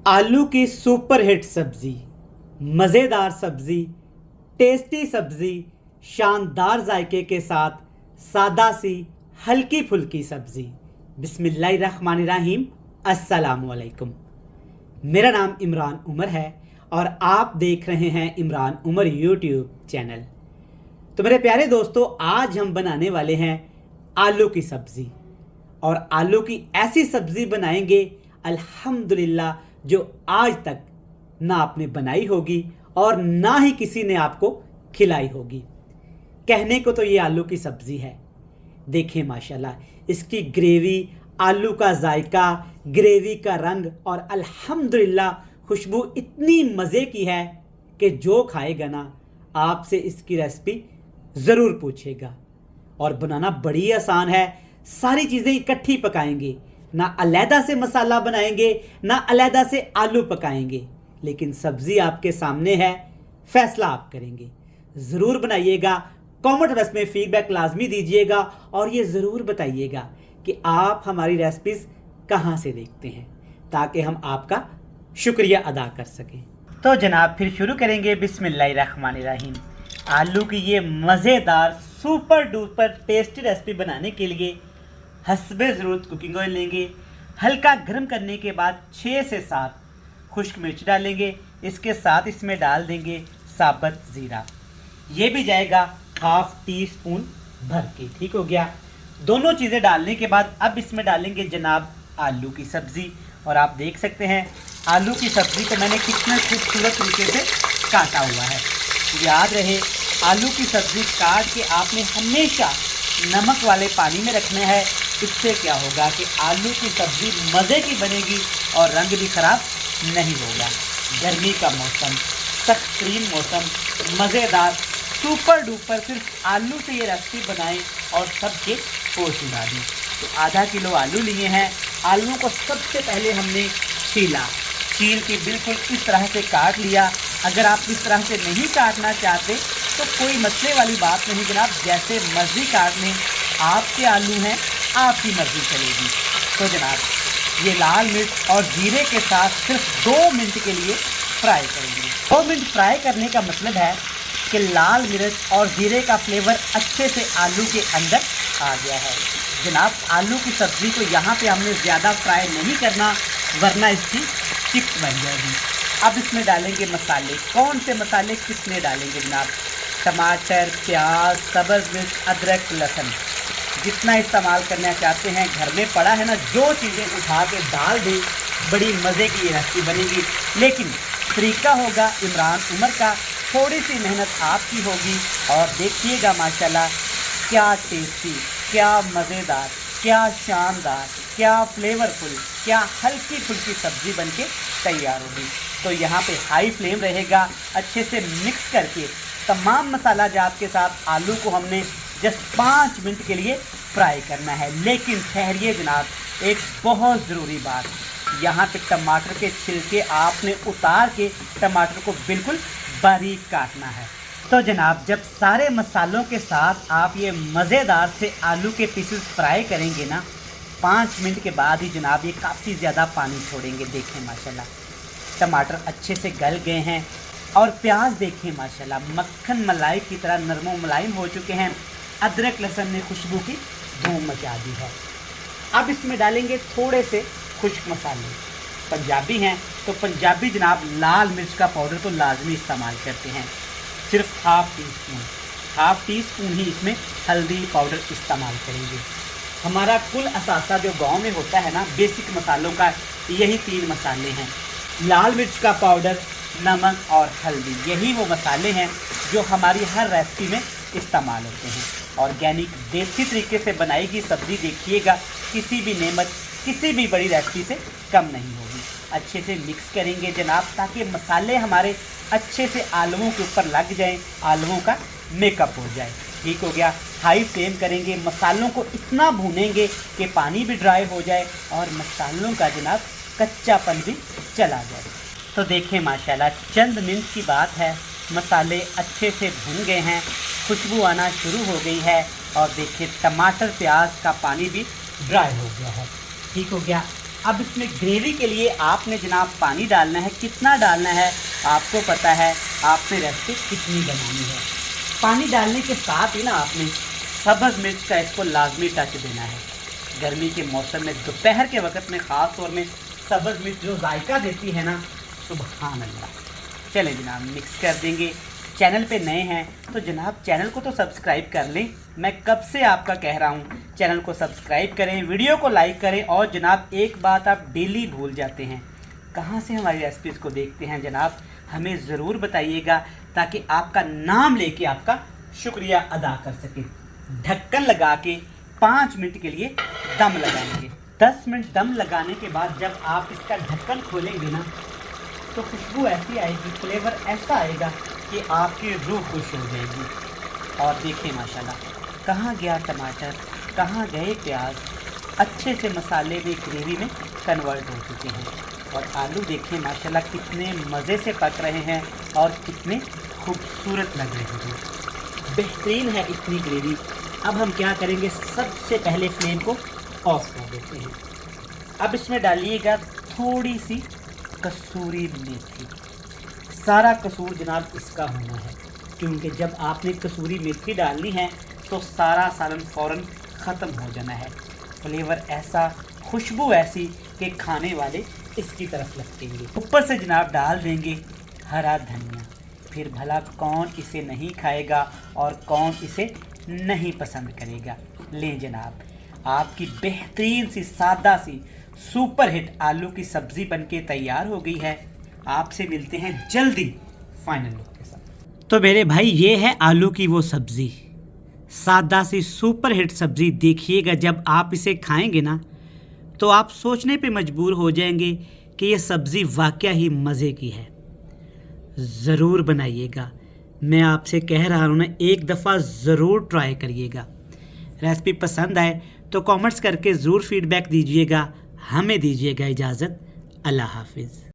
आलू की super hit सब्ज़ी, मज़ेदार सब्ज़ी, टेस्टी सब्ज़ी, शानदार जायके के साथ सादा सी हल्की फुल्की सब्ज़ी। बिस्मिल्लाहिर्रहमानिर्रहीम। अस्सलामुअलैकुम। मेरा नाम इमरान उमर है और आप देख रहे हैं इमरान उमर यूट्यूब चैनल। तो मेरे प्यारे दोस्तों, आज हम बनाने वाले हैं आलू की सब्ज़ी और आलू की ऐसी सब्ज़ी बनाएंगे अल्हम्दुलिल्लाह जो आज तक ना आपने बनाई होगी और ना ही किसी ने आपको खिलाई होगी। कहने को तो ये आलू की सब्ज़ी है, देखें माशाल्लाह इसकी ग्रेवी, आलू का जायका, ग्रेवी का रंग और अल्हम्दुलिल्लाह खुशबू इतनी मज़े की है कि जो खाएगा ना आपसे इसकी रेसिपी ज़रूर पूछेगा। और बनाना बड़ी आसान है, सारी चीज़ें इकट्ठी पकाएंगे, ना अलहदा से मसाला बनाएंगे ना अलहदा से आलू पकाएंगे, लेकिन सब्ज़ी आपके सामने है, फैसला आप करेंगे। ज़रूर बनाइएगा, कमेंट बॉक्स में फीडबैक लाजमी दीजिएगा और ये ज़रूर बताइएगा कि आप हमारी रेसिपीज़ कहाँ से देखते हैं ताकि हम आपका शुक्रिया अदा कर सकें। तो जनाब फिर शुरू करेंगे। बिस्मिल्लाहिर्रहमानिर्रहीम। आलू की ये मज़ेदार सुपर डुपर टेस्टी रेसिपी बनाने के लिए हस्बे ज़रूरत कुकिंग ऑयल लेंगे। हल्का गर्म करने के बाद 6 से 7 खुश्क मिर्च डालेंगे। इसके साथ इसमें डाल देंगे साबुत ज़ीरा, ये भी जाएगा हाफ टी स्पून भर के। ठीक हो गया। दोनों चीज़ें डालने के बाद अब इसमें डालेंगे जनाब आलू की सब्ज़ी। और आप देख सकते हैं आलू की सब्ज़ी को मैंने कितने खूबसूरत तरीके से काटा हुआ है। याद रहे आलू की सब्ज़ी काट के आपने हमेशा नमक वाले पानी में रखना है। इससे क्या होगा कि आलू की सब्ज़ी मज़े की बनेगी और रंग भी ख़राब नहीं होगा। गर्मी का मौसम, सख्तरीन मौसम, मज़ेदार सुपर डुपर सिर्फ आलू से ये रेसिपी बनाएं और सबके होश उड़ा दें। तो आधा किलो आलू लिए हैं। आलू को सबसे पहले हमने छील के बिल्कुल इस तरह से काट लिया। अगर आप इस तरह से नहीं काटना चाहते तो कोई मसले वाली बात नहीं जनाब, जैसे मर्जी काट लें, आपके आलू हैं, आपकी मर्जी चलेगी। तो जनाब ये लाल मिर्च और जीरे के साथ सिर्फ 2 मिनट के लिए फ्राई करेंगे। 2 मिनट फ्राई करने का मतलब है कि लाल मिर्च और जीरे का फ्लेवर अच्छे से आलू के अंदर आ गया है। जनाब आलू की सब्ज़ी को यहाँ पे हमने ज़्यादा फ्राई नहीं करना वरना इसकी चिप्स बन जाएगी। अब इसमें डालेंगे मसाले। कौन से मसाले कितने डालेंगे जनाब? टमाटर, प्याज, सब्ज़ मिर्च, अदरक, लहसुन, जितना इस्तेमाल करना चाहते हैं घर में पड़ा है ना, जो चीज़ें उठा के डाल दें। बड़ी मज़े की रेसिपी बनेगी, लेकिन तरीका होगा इमरान उमर का, थोड़ी सी मेहनत आपकी होगी। और देखिएगा माशाल्लाह क्या टेस्टी, क्या मज़ेदार, क्या शानदार, क्या फ्लेवरफुल, क्या हल्की फुल्की सब्ज़ी बनके तैयार होगी। तो यहाँ पे हाई फ्लेम रहेगा। अच्छे से मिक्स करके तमाम मसाला जात के साथ आलू को हमने जस्ट 5 मिनट के लिए फ्राई करना है। लेकिन ठहरिए जनाब, एक बहुत ज़रूरी बात, यहाँ पे टमाटर के छिलके आपने उतार के टमाटर को बिल्कुल बारीक काटना है। तो जनाब जब सारे मसालों के साथ आप ये मज़ेदार से आलू के पीसेस फ्राई करेंगे ना, 5 मिनट के बाद ही जनाब ये काफ़ी ज़्यादा पानी छोड़ेंगे। देखें माशाल्लाह टमाटर अच्छे से गल गए हैं और प्याज देखें माशाल्लाह मक्खन मलाई की तरह नरमो मुलायम हो चुके हैं। अदरक लहसुन ने खुशबू की धूम मचा दी है। अब इसमें डालेंगे थोड़े से खुश्क मसाले। पंजाबी हैं तो पंजाबी जनाब लाल मिर्च का पाउडर तो लाजमी इस्तेमाल करते हैं, सिर्फ हाफ टी स्पून ही इसमें हल्दी पाउडर इस्तेमाल करेंगे। हमारा कुल असासा जो गांव में होता है ना बेसिक मसालों का, यही 3 मसाले हैं, लाल मिर्च का पाउडर, नमक और हल्दी। यही वो मसाले हैं जो हमारी हर रेसिपी में इस्तेमाल होते हैं। ऑर्गेनिक देसी तरीके से बनाएगी सब्ज़ी, देखिएगा किसी भी नेमत, किसी भी बड़ी रेसिपी से कम नहीं होगी। अच्छे से मिक्स करेंगे जनाब ताकि मसाले हमारे अच्छे से आलूओं के ऊपर लग जाएं, आलूओं का मेकअप हो जाए। ठीक हो गया। हाई फ्लेम करेंगे, मसालों को इतना भूनेंगे कि पानी भी ड्राई हो जाए और मसालों का जनाब कच्चापन भी चला जाए। तो देखें माशाल्लाह चंद मिनट की बात है, मसाले अच्छे से भुन गए हैं, खुशबू आना शुरू हो गई है और देखिए टमाटर प्याज का पानी भी ड्राई हो गया है। ठीक हो गया। अब इसमें ग्रेवी के लिए आपने जनाब पानी डालना है। कितना डालना है आपको पता है, आपने रेसिपी कितनी बनानी है। पानी डालने के साथ ही ना आपने सब्ज़ मिर्च का इसको लाजमी टच देना है। गर्मी के मौसम में दोपहर के वक्त में ख़ास तौर में सब्ज़ मिर्च जो जायका देती है ना, सुभान अल्लाह। चलें जनाब मिक्स कर देंगे। चैनल पे नए हैं तो जनाब चैनल को तो सब्सक्राइब कर लें। मैं कब से आपका कह रहा हूँ चैनल को सब्सक्राइब करें, वीडियो को लाइक करें। और जनाब एक बात आप डेली भूल जाते हैं, कहाँ से हमारी रेसिपीज़ को देखते हैं जनाब, हमें ज़रूर बताइएगा ताकि आपका नाम लेके आपका शुक्रिया अदा कर सकें। ढक्कन लगा के 5 मिनट के लिए दम लगाएंगे। 10 मिनट दम लगाने के बाद जब आप इसका ढक्कन खोलेंगे ना तो खुशबू ऐसी आएगी, फ्लेवर ऐसा आएगा कि आपकी रूह खुश हो जाएगी। और देखिए माशाल्लाह कहाँ गया टमाटर, कहाँ गए प्याज, अच्छे से मसाले में ग्रेवी में कन्वर्ट हो चुके हैं। और आलू देखिए माशाल्लाह कितने मज़े से पक रहे हैं और कितने खूबसूरत लग रहे हैं। बेहतरीन है इतनी ग्रेवी। अब हम क्या करेंगे, सबसे पहले फ्लेम को ऑफ कर देते हैं। अब इसमें डालिएगा थोड़ी सी कसूरी मेथी। सारा कसूर जनाब इसका होना है, क्योंकि जब आपने कसूरी मेथी डालनी है तो सारा सालन फ़ौरन ख़त्म हो जाना है। फ्लेवर ऐसा, खुशबू ऐसी कि खाने वाले इसकी तरफ लपकेंगे। ऊपर से जनाब डाल देंगे हरा धनिया। फिर भला कौन इसे नहीं खाएगा और कौन इसे नहीं पसंद करेगा। लें जनाब आपकी बेहतरीन सी सादा सी सुपर हिट आलू की सब्ज़ी बनके तैयार हो गई है। आपसे मिलते हैं जल्दी फाइनल लुक के साथ। तो मेरे भाई ये है आलू की वो सब्ज़ी, सादा सी सुपर हिट सब्ज़ी। देखिएगा जब आप इसे खाएंगे ना तो आप सोचने पे मजबूर हो जाएंगे कि ये सब्ज़ी वाकया ही मज़े की है। ज़रूर बनाइएगा, मैं आपसे कह रहा हूँ ना, एक दफ़ा ज़रूर ट्राई करिएगा। रेसिपी पसंद आए तो कमेंट्स करके ज़रूर फीडबैक दीजिएगा। हमें दीजिएगा इजाज़त। अल्लाह हाफिज़।